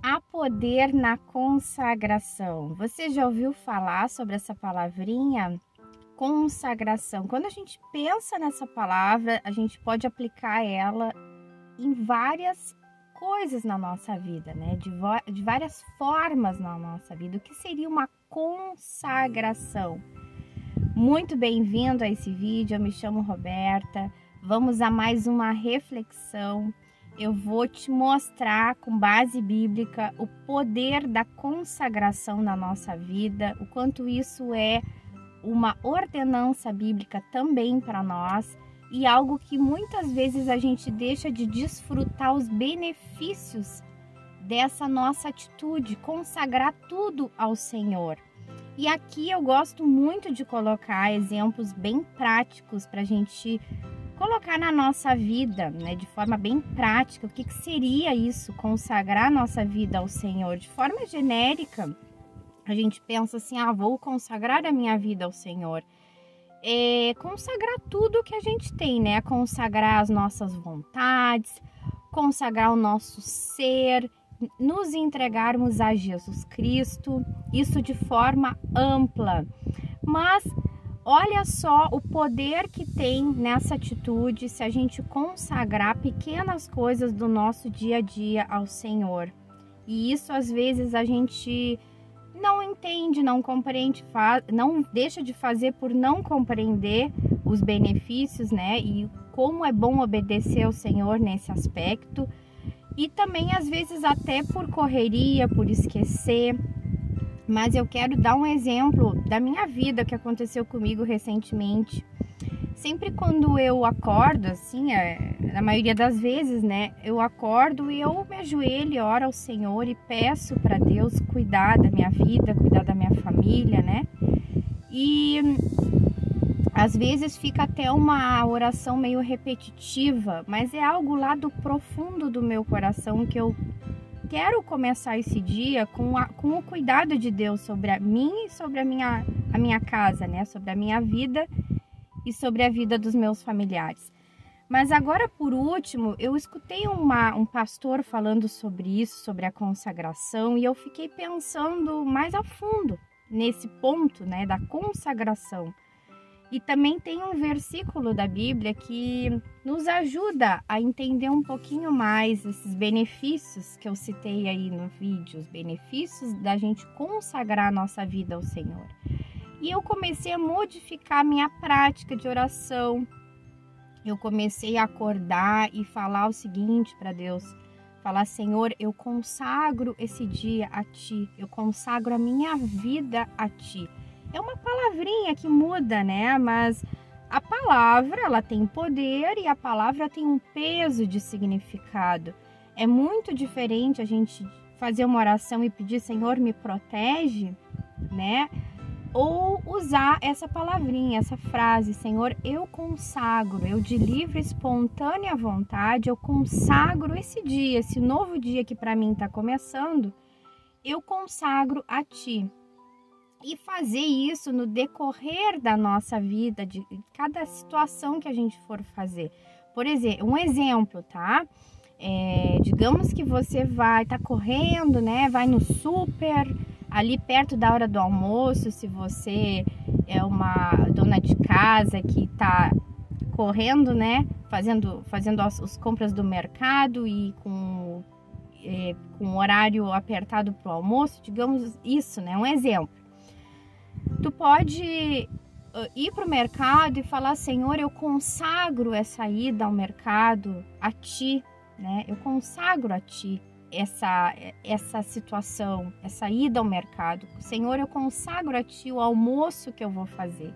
Há poder na consagração. Você já ouviu falar sobre essa palavrinha? Consagração. Quando a gente pensa nessa palavra, a gente pode aplicar ela em várias coisas na nossa vida, né? De várias formas na nossa vida. O que seria uma consagração? Muito bem-vindo a esse vídeo. Eu me chamo Roberta. Vamos a mais uma reflexão. Eu vou te mostrar, com base bíblica, o poder da consagração na nossa vida, o quanto isso é uma ordenança bíblica também para nós e algo que muitas vezes a gente deixa de desfrutar os benefícios dessa nossa atitude, consagrar tudo ao Senhor. E aqui eu gosto muito de colocar exemplos bem práticos para a gente colocar na nossa vida, né, de forma bem prática, o que seria isso, consagrar nossa vida ao Senhor. De forma genérica, a gente pensa assim, vou consagrar a minha vida ao Senhor. Consagrar tudo que a gente tem, né? Consagrar as nossas vontades, consagrar o nosso ser, nos entregarmos a Jesus Cristo, isso de forma ampla. Mas olha só o poder que tem nessa atitude se a gente consagrar pequenas coisas do nosso dia a dia ao Senhor. E isso às vezes a gente não entende, não compreende, não deixa de fazer por não compreender os benefícios, né? E como é bom obedecer ao Senhor nesse aspecto. E também às vezes até por correria, por esquecer. Mas eu quero dar um exemplo da minha vida que aconteceu comigo recentemente. Sempre quando eu acordo, assim, na maioria das vezes, né? Eu acordo e eu me ajoelho e oro ao Senhor e peço para Deus cuidar da minha vida, cuidar da minha família, né? E às vezes fica até uma oração meio repetitiva, mas é algo lá do profundo do meu coração que eu quero começar esse dia com o cuidado de Deus sobre mim e sobre a minha casa, né? Sobre a minha vida e sobre a vida dos meus familiares. Mas agora, por último, eu escutei um pastor falando sobre isso, sobre a consagração, e eu fiquei pensando mais a fundo nesse ponto, né, da consagração. E também tem um versículo da Bíblia que nos ajuda a entender um pouquinho mais esses benefícios que eu citei aí no vídeo, os benefícios da gente consagrar a nossa vida ao Senhor. E eu comecei a modificar a minha prática de oração. Eu comecei a acordar e falar o seguinte para Deus, falar: Senhor, eu consagro esse dia a Ti, eu consagro a minha vida a Ti. É uma palavrinha que muda, né? Mas a palavra, ela tem poder e a palavra tem um peso de significado. É muito diferente a gente fazer uma oração e pedir: Senhor, me protege, né? Ou usar essa palavrinha, essa frase: Senhor, eu consagro, eu de livre e espontânea vontade, eu consagro esse dia, esse novo dia que para mim está começando, eu consagro a Ti. E fazer isso no decorrer da nossa vida, de cada situação que a gente for fazer. Por exemplo, um exemplo, tá? Digamos que você vai estar correndo, né? Vai no super, ali perto da hora do almoço, se você é uma dona de casa que está correndo, né? Fazendo as compras do mercado e com horário apertado para o almoço, digamos isso, né? Um exemplo. Tu pode ir para o mercado e falar: Senhor, eu consagro essa ida ao mercado a Ti, né? Eu consagro a Ti essa situação, essa ida ao mercado. Senhor, eu consagro a Ti o almoço que eu vou fazer.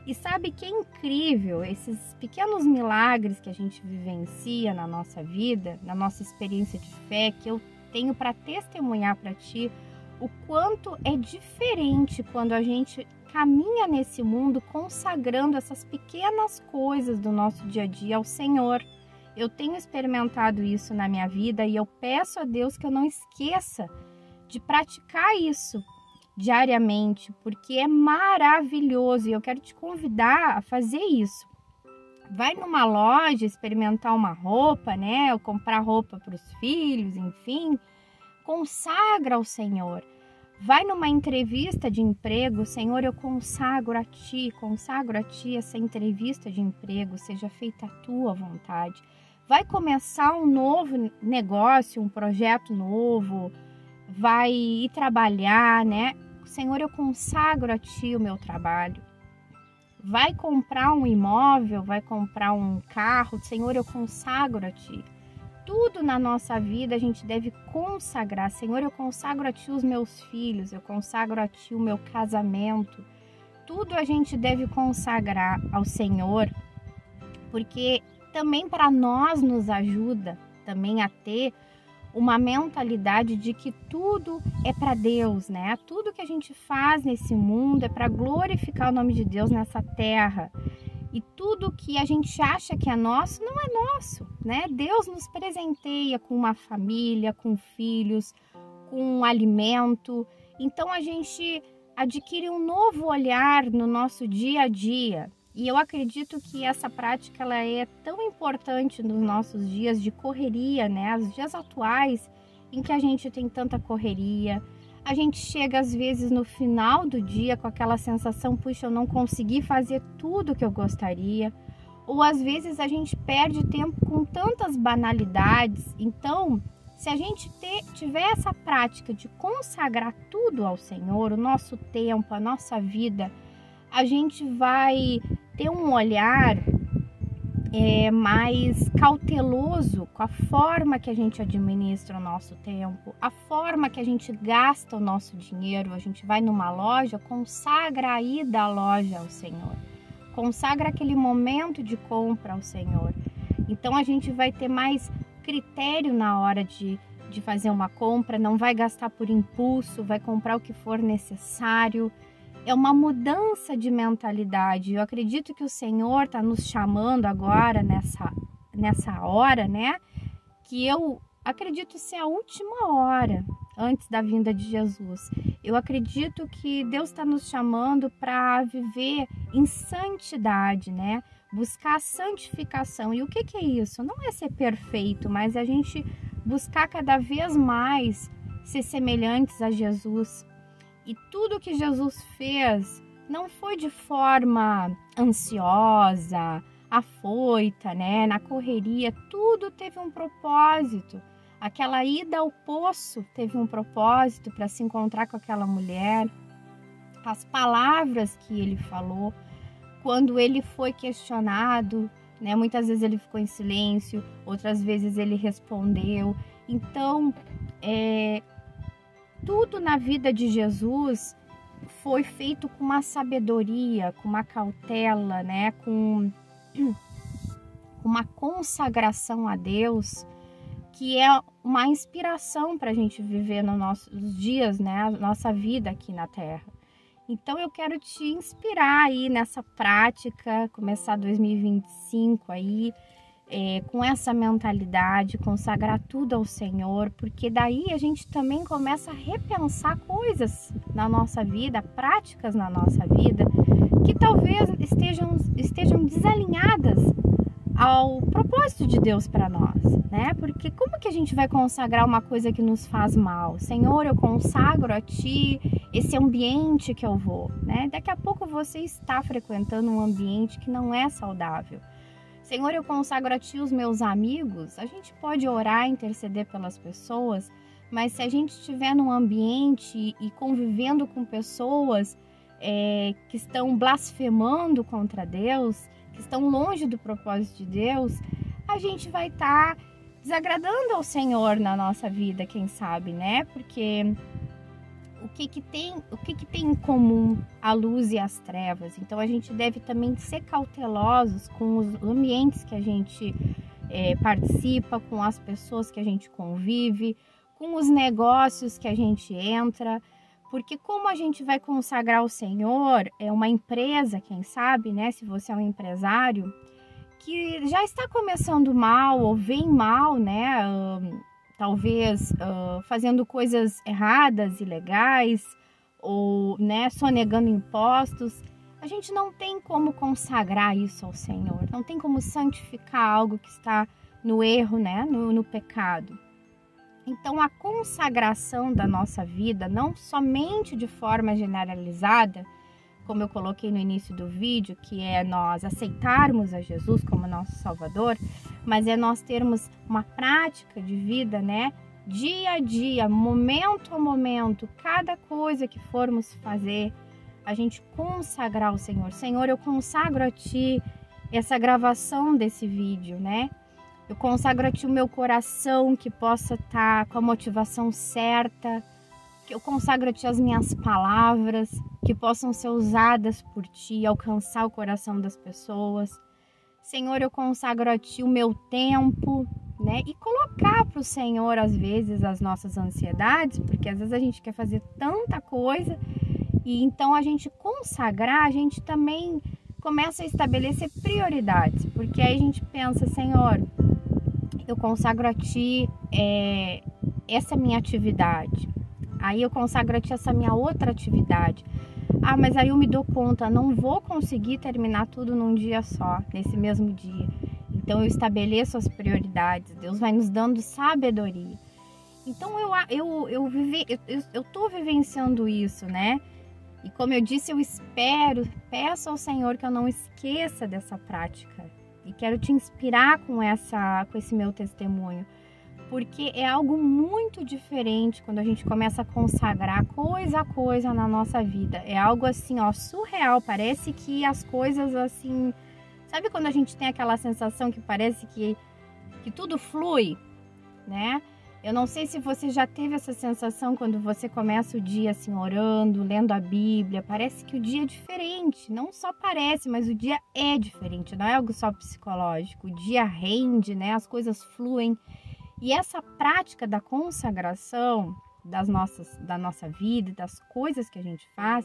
E sabe que é incrível esses pequenos milagres que a gente vivencia na nossa vida, na nossa experiência de fé, que eu tenho para testemunhar para Ti, o quanto é diferente quando a gente caminha nesse mundo consagrando essas pequenas coisas do nosso dia a dia ao Senhor. Eu tenho experimentado isso na minha vida e eu peço a Deus que eu não esqueça de praticar isso diariamente, porque é maravilhoso e eu quero te convidar a fazer isso. Vai numa loja experimentar uma roupa, né? Ou comprar roupa para os filhos, enfim. Consagra ao Senhor. Vai numa entrevista de emprego, Senhor, eu consagro a Ti essa entrevista de emprego, seja feita a Tua vontade. Vai começar um novo negócio, um projeto novo, vai ir trabalhar, né? Senhor, eu consagro a Ti o meu trabalho. Vai comprar um imóvel, vai comprar um carro, Senhor, eu consagro a Ti. Tudo na nossa vida a gente deve consagrar. Senhor, eu consagro a Ti os meus filhos, eu consagro a Ti o meu casamento. Tudo a gente deve consagrar ao Senhor, porque também para nós nos ajuda também a ter uma mentalidade de que tudo é para Deus, né? Tudo que a gente faz nesse mundo é para glorificar o nome de Deus nessa terra. E tudo que a gente acha que é nosso, não é nosso, né? Deus nos presenteia com uma família, com filhos, com um alimento. Então, a gente adquire um novo olhar no nosso dia a dia. E eu acredito que essa prática ela é tão importante nos nossos dias de correria, né? Os dias atuais em que a gente tem tanta correria. A gente chega às vezes no final do dia com aquela sensação, puxa, eu não consegui fazer tudo que eu gostaria. Ou às vezes a gente perde tempo com tantas banalidades. Então, se a gente tiver essa prática de consagrar tudo ao Senhor, o nosso tempo, a nossa vida, a gente vai ter um olhar mais cauteloso com a forma que a gente administra o nosso tempo, a forma que a gente gasta o nosso dinheiro. A gente vai numa loja, consagra a ida à loja ao Senhor, consagra aquele momento de compra ao Senhor. Então a gente vai ter mais critério na hora de fazer uma compra, não vai gastar por impulso, vai comprar o que for necessário. É uma mudança de mentalidade. Eu acredito que o Senhor está nos chamando agora, nessa hora, né? Que eu acredito ser a última hora antes da vinda de Jesus. Eu acredito que Deus está nos chamando para viver em santidade, né? Buscar a santificação. E o que é isso? Não é ser perfeito, mas a gente buscar cada vez mais ser semelhantes a Jesus. E tudo que Jesus fez não foi de forma ansiosa, afoita, né? Na correria, tudo teve um propósito. Aquela ida ao poço teve um propósito para se encontrar com aquela mulher. As palavras que ele falou, quando ele foi questionado, né? Muitas vezes ele ficou em silêncio, outras vezes ele respondeu. Então, tudo na vida de Jesus foi feito com uma sabedoria, com uma cautela, né? Com uma consagração a Deus, que é uma inspiração para a gente viver nos nossos dias, né? A nossa vida aqui na Terra. Então eu quero te inspirar aí nessa prática, começar 2025 aí, com essa mentalidade, consagrar tudo ao Senhor, porque daí a gente também começa a repensar coisas na nossa vida, práticas na nossa vida, que talvez estejam desalinhadas ao propósito de Deus para nós, né? Porque como que a gente vai consagrar uma coisa que nos faz mal? Senhor, eu consagro a Ti esse ambiente que eu vou, né? Daqui a pouco você está frequentando um ambiente que não é saudável. Senhor, eu consagro a Ti os meus amigos. A gente pode orar, interceder pelas pessoas, mas se a gente estiver num ambiente e convivendo com pessoas que estão blasfemando contra Deus, que estão longe do propósito de Deus, a gente vai estar desagradando ao Senhor na nossa vida, quem sabe, né? Porque o que tem em comum a luz e as trevas? Então a gente deve também ser cautelosos com os ambientes que a gente participa, com as pessoas que a gente convive, com os negócios que a gente entra, porque como a gente vai consagrar o Senhor, uma empresa, quem sabe, né? Se você é um empresário que já está começando mal ou vem mal, né? Talvez fazendo coisas erradas, ilegais, ou, né, sonegando impostos, a gente não tem como consagrar isso ao Senhor, não tem como santificar algo que está no erro, né, no pecado. Então, a consagração da nossa vida, não somente de forma generalizada, como eu coloquei no início do vídeo, que é nós aceitarmos a Jesus como nosso Salvador, mas é nós termos uma prática de vida, né? Dia a dia, momento a momento, cada coisa que formos fazer, a gente consagrar ao Senhor. Senhor, eu consagro a Ti essa gravação desse vídeo, né? Eu consagro a Ti o meu coração, que possa estar com a motivação certa. Eu consagro a Ti as minhas palavras, que possam ser usadas por Ti, alcançar o coração das pessoas. Senhor, eu consagro a Ti o meu tempo, né? E colocar para o Senhor, às vezes, as nossas ansiedades, porque às vezes a gente quer fazer tanta coisa, e então a gente consagrar, a gente também começa a estabelecer prioridades, porque aí a gente pensa, Senhor, eu consagro a Ti essa minha atividade, aí eu consagro a Ti essa minha outra atividade. Ah, mas aí eu me dou conta, não vou conseguir terminar tudo num dia só, nesse mesmo dia. Então eu estabeleço as prioridades, Deus vai nos dando sabedoria. Então eu tô vivenciando isso, né? E como eu disse, eu peço ao Senhor que eu não esqueça dessa prática. E quero te inspirar com esse meu testemunho. Porque é algo muito diferente quando a gente começa a consagrar coisa a coisa na nossa vida. É algo assim, ó, surreal. Parece que as coisas assim... Sabe quando a gente tem aquela sensação que parece que tudo flui, né? Eu não sei se você já teve essa sensação quando você começa o dia assim, orando, lendo a Bíblia. Parece que o dia é diferente. Não só parece, mas o dia é diferente. Não é algo só psicológico. O dia rende, né? As coisas fluem. E essa prática da consagração da nossa vida, das coisas que a gente faz,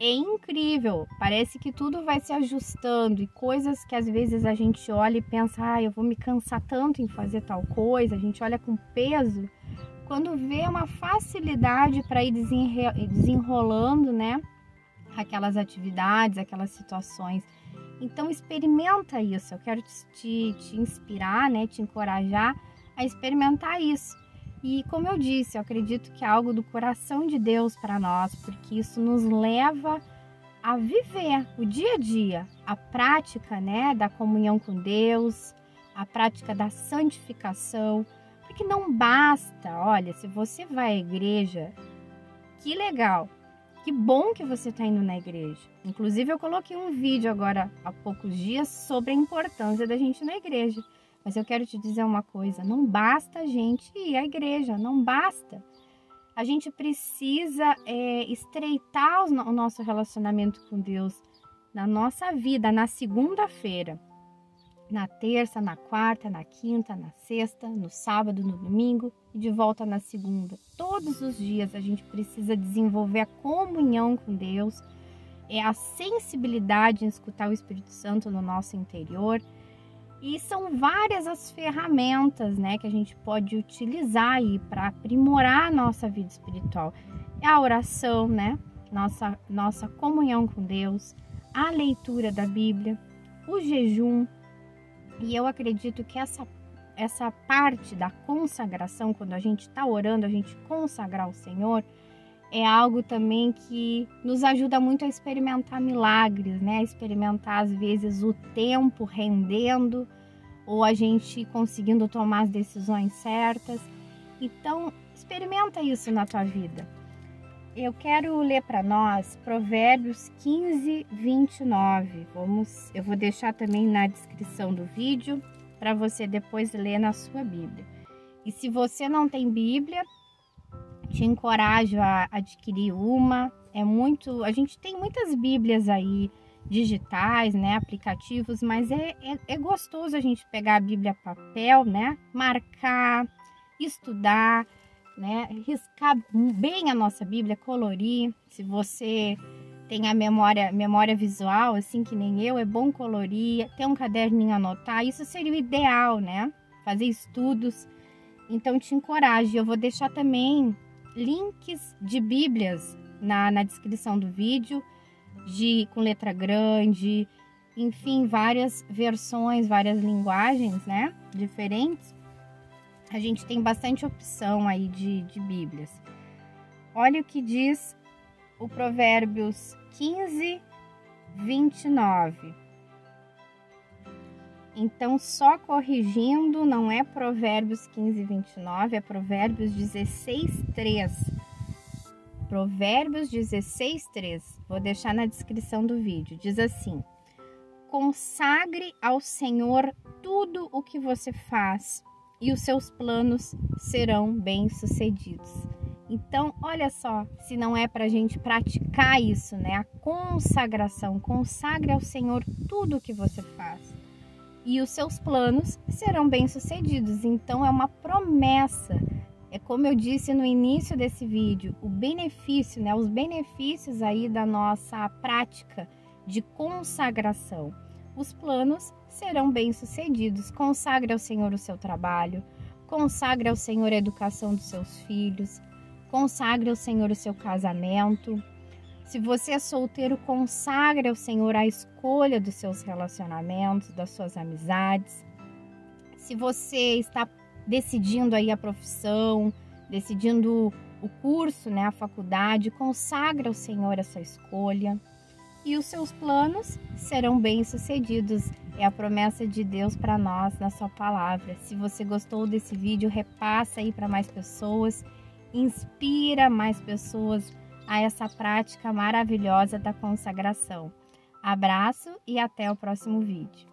é incrível. Parece que tudo vai se ajustando e coisas que às vezes a gente olha e pensa, eu vou me cansar tanto em fazer tal coisa, a gente olha com peso, quando vê uma facilidade para ir desenrolando, né, aquelas atividades, aquelas situações. Então experimenta isso, eu quero te inspirar, né, te encorajar a experimentar isso. E como eu disse, eu acredito que é algo do coração de Deus para nós, porque isso nos leva a viver o dia a dia, a prática, né, da comunhão com Deus, a prática da santificação, porque não basta, olha, se você vai à igreja, que legal, que bom que você está indo na igreja. Inclusive eu coloquei um vídeo agora há poucos dias sobre a importância da gente ir na igreja. Mas eu quero te dizer uma coisa, não basta a gente ir à igreja, não basta. A gente precisa estreitar o nosso relacionamento com Deus na nossa vida, na segunda-feira, na terça, na quarta, na quinta, na sexta, no sábado, no domingo e de volta na segunda. Todos os dias a gente precisa desenvolver a comunhão com Deus, a sensibilidade em escutar o Espírito Santo no nosso interior. E são várias as ferramentas, né, que a gente pode utilizar aí para aprimorar a nossa vida espiritual. É a oração, né, nossa comunhão com Deus, a leitura da Bíblia, o jejum. E eu acredito que essa parte da consagração, quando a gente está orando, a gente consagrar ao Senhor, é algo também que nos ajuda muito a experimentar milagres, né? A experimentar, às vezes, o tempo rendendo ou a gente conseguindo tomar as decisões certas. Então, experimenta isso na tua vida. Eu quero ler para nós Provérbios 15, 29. Eu vou deixar também na descrição do vídeo para você depois ler na sua Bíblia. E se você não tem Bíblia, te encorajo a adquirir uma. A gente tem muitas Bíblias aí digitais, né, aplicativos, mas é gostoso a gente pegar a Bíblia papel, né, marcar, estudar, né, riscar bem a nossa Bíblia, colorir. Se você tem a memória visual, assim que nem eu, é bom colorir, ter um caderninho anotar, isso seria o ideal, né, fazer estudos. Então te encorajo. Eu vou deixar também links de Bíblias na descrição do vídeo, com letra grande, enfim, várias versões, várias linguagens, né, diferentes. a gente tem bastante opção aí de Bíblias. Olha o que diz o Provérbios 15, 29. Então, só corrigindo, não é Provérbios 15, 29, é Provérbios 16, 3. Provérbios 16, 3. Vou deixar na descrição do vídeo. Diz assim: consagre ao Senhor tudo o que você faz e os seus planos serão bem-sucedidos. Então, olha só, se não é para a gente praticar isso, né? A consagração. Consagre ao Senhor tudo o que você faz e os seus planos serão bem-sucedidos. Então, é uma promessa. É como eu disse no início desse vídeo, o benefício, né? Os benefícios aí da nossa prática de consagração. Os planos serão bem-sucedidos. Consagre ao Senhor o seu trabalho, consagre ao Senhor a educação dos seus filhos, consagre ao Senhor o seu casamento. Se você é solteiro, consagre ao Senhor a escolha dos seus relacionamentos, das suas amizades. Se você está decidindo aí a profissão, decidindo o curso, né, a faculdade, consagre ao Senhor essa escolha. E os seus planos serão bem-sucedidos. É a promessa de Deus para nós na sua palavra. Se você gostou desse vídeo, repassa aí para mais pessoas, inspira mais pessoas a essa prática maravilhosa da consagração. Abraço e até o próximo vídeo.